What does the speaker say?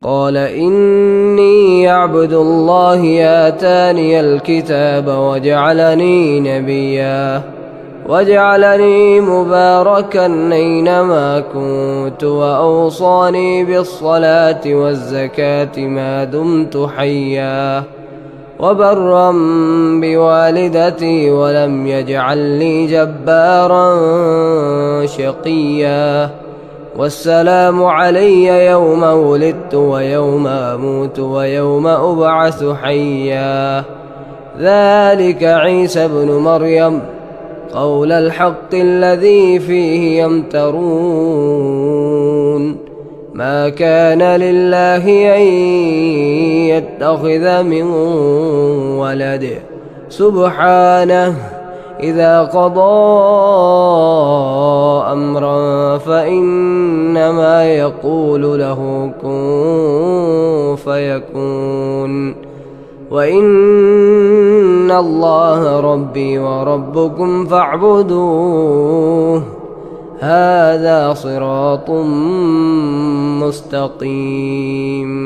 قال إني عبد الله آتاني الكتاب وجعلني نبيا وجعلني مباركا أينما كنت وأوصاني بالصلاة والزكاة ما دمت حيا وبرا بوالدتي ولم يجعلني جبارا شقيا والسلام علي يوم ولدت ويوم أموت ويوم أبعث حيا ذلك عيسى ابن مريم قول الحق الذي فيه يمترون ما كان لله أن يتخذ من ولد سبحانه إذا قضى أمرا فإنما يقول له كن فيكون وإن الله ربي وربكم فاعبدوه هذا صراط مستقيم.